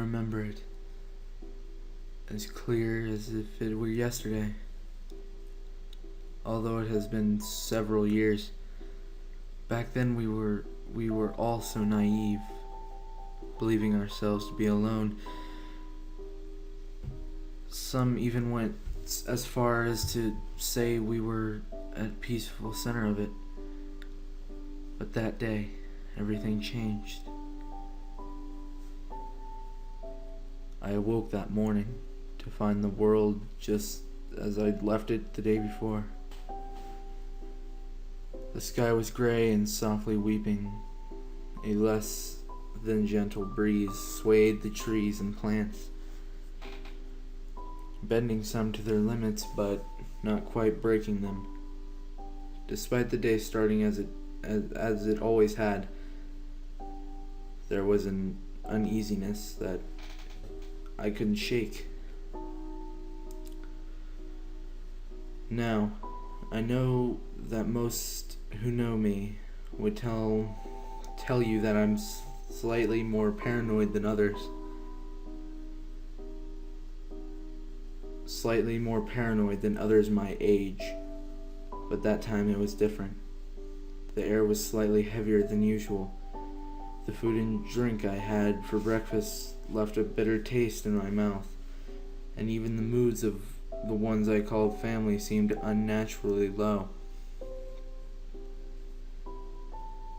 remember it as clear as if it were yesterday. Although it has been several years, back then we were all so naive, believing ourselves to be alone. Some even went as far as to say we were at the peaceful center of it. But that day, everything changed. I awoke that morning to find the world just as I'd left it the day before. The sky was gray and softly weeping. A less than gentle breeze swayed the trees and plants, bending some to their limits but not quite breaking them. Despite the day starting as it always had, there was an uneasiness that I couldn't shake. Now, I know that most who know me would tell you that I'm slightly more paranoid than others. Slightly more paranoid than others my age, but that time it was different. The air was slightly heavier than usual. The food and drink I had for breakfast left a bitter taste in my mouth, and even the moods of the ones I called family seemed unnaturally low.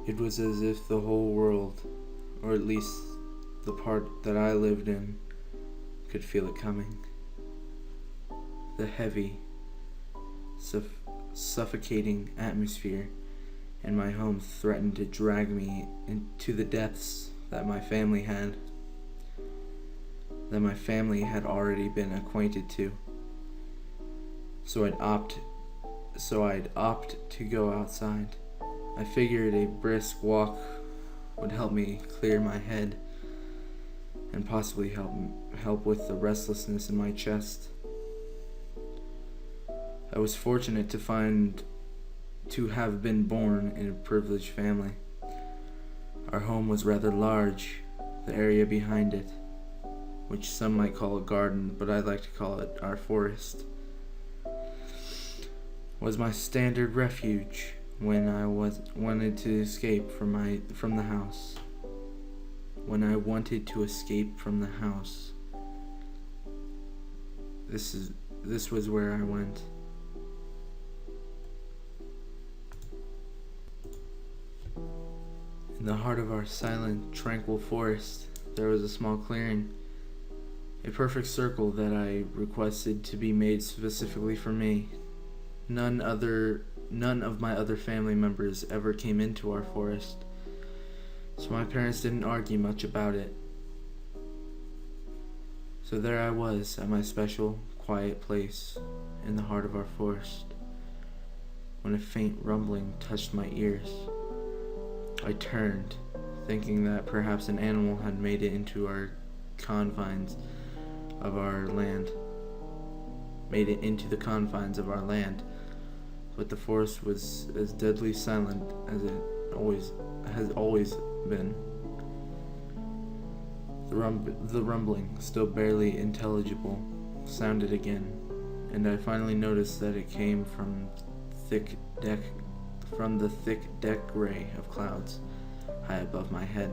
It was as if the whole world, or at least the part that I lived in, could feel it coming. The heavy, suffocating atmosphere in my home threatened to drag me into the depths that my family had already been acquainted to. So I'd opt to go outside. I figured a brisk walk would help me clear my head and possibly help with the restlessness in my chest. I was fortunate to have been born in a privileged family. Our home was rather large. The area behind it, which some might call a garden, but I like to call it our forest, was my standard refuge when I wanted to escape from the house. When I wanted to escape from the house, this was where I went. In the heart of our silent, tranquil forest, there was a small clearing, a perfect circle that I requested to be made specifically for me. None of my other family members ever came into our forest, so my parents didn't argue much about it. So there I was at my special, quiet place in the heart of our forest, when a faint rumbling touched my ears. I turned, thinking that perhaps an animal had made it into the confines of our land. But the forest was as deadly silent as it has always been. The rumbling, still barely intelligible, sounded again, and I finally noticed that it came from the thick deck gray of clouds high above my head.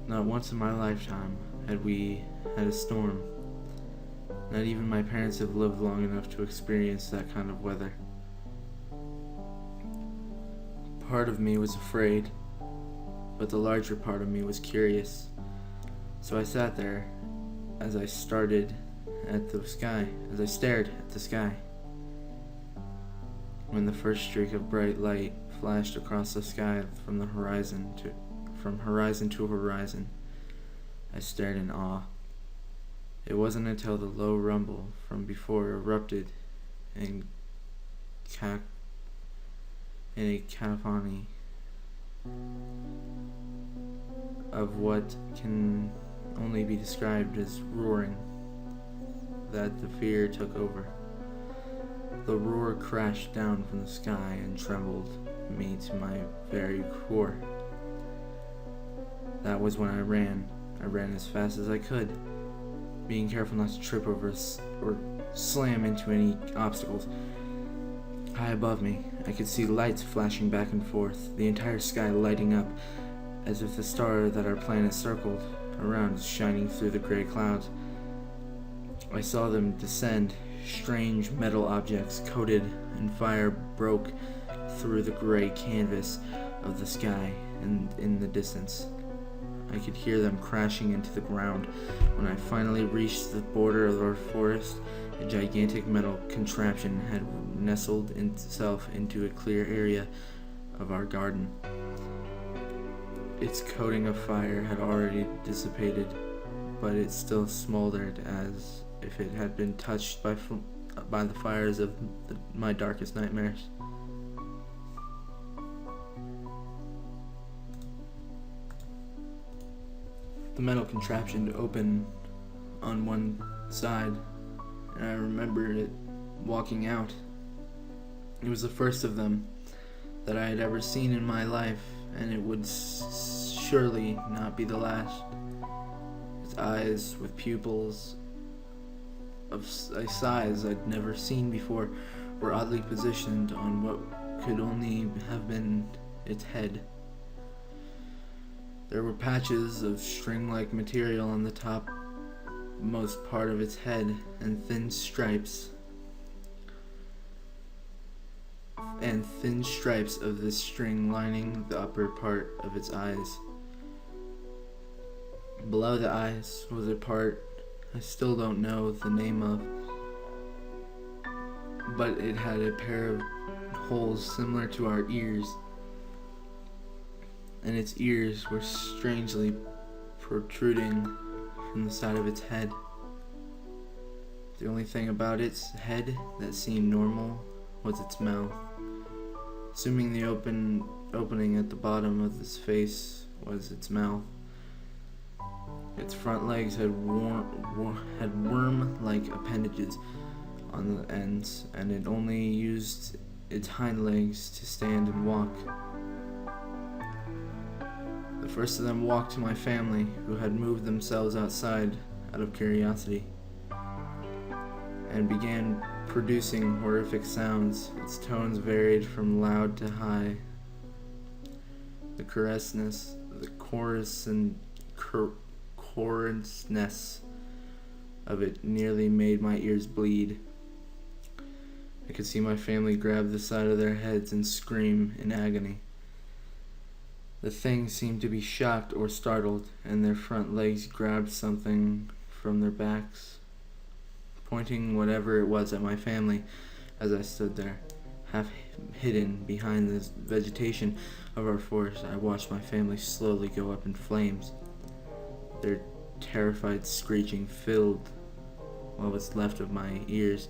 Not once in my lifetime had we had a storm. Not even my parents have lived long enough to experience that kind of weather. Part of me was afraid, but the larger part of me was curious. So I sat there as I stared at the sky. When the first streak of bright light flashed across the sky from horizon to horizon, I stared in awe. It wasn't until the low rumble from before erupted in a cacophony of what can only be described as roaring that the fear took over. The roar crashed down from the sky and trembled me to my very core. That was when I ran. I ran as fast as I could, being careful not to trip over or slam into any obstacles. High above me, I could see lights flashing back and forth, the entire sky lighting up, as if the star that our planet circled around was shining through the gray clouds. I saw them descend. Strange metal objects coated in fire broke through the gray canvas of the sky, and in the distance I could hear them crashing into the ground. When I finally reached the border of our forest, a gigantic metal contraption had nestled itself into a clear area of our garden. Its coating of fire had already dissipated, but it still smoldered as if it had been touched by the fires of my darkest nightmares. The metal contraption opened on one side, and I remember it walking out. It was the first of them that I had ever seen in my life, and it would surely not be the last. Its eyes, with pupils of a size I'd never seen before, were oddly positioned on what could only have been its head. There were patches of string-like material on the top most part of its head, and thin stripes of this string lining the upper part of its eyes. Below the eyes was a part I still don't know the name of, but it had a pair of holes similar to our ears, and its ears were strangely protruding from the side of its head. The only thing about its head that seemed normal was its mouth. Assuming the opening at the bottom of its face was its mouth, its front legs had worm-like appendages on the ends, and it only used its hind legs to stand and walk. The first of them walked to my family, who had moved themselves outside out of curiosity, and began producing horrific sounds. Its tones varied from loud to high. The chorusness of it nearly made my ears bleed. I could see my family grab the side of their heads and scream in agony. The thing seemed to be shocked or startled, and their front legs grabbed something from their backs, pointing whatever it was at my family. As I stood there, half hidden behind the vegetation of our forest, I watched my family slowly go up in flames. Their terrified screeching filled what was left of my ears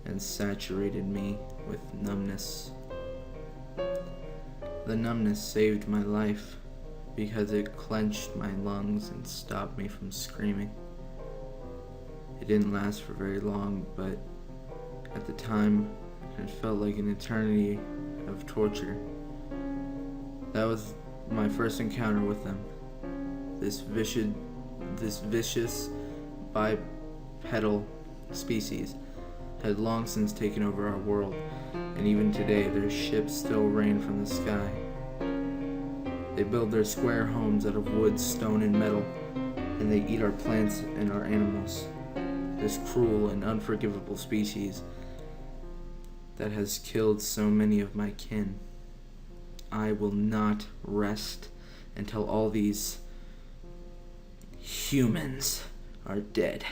and saturated me with numbness. The numbness saved my life because it clenched my lungs and stopped me from screaming. It didn't last for very long, but at the time, it felt like an eternity of torture. That was my first encounter with them. This vicious bipedal species had long since taken over our world, and even today their ships still rain from the sky. They build their square homes out of wood, stone, and metal, and they eat our plants and our animals. This cruel and unforgivable species that has killed so many of my kin. I will not rest until all these humans are dead.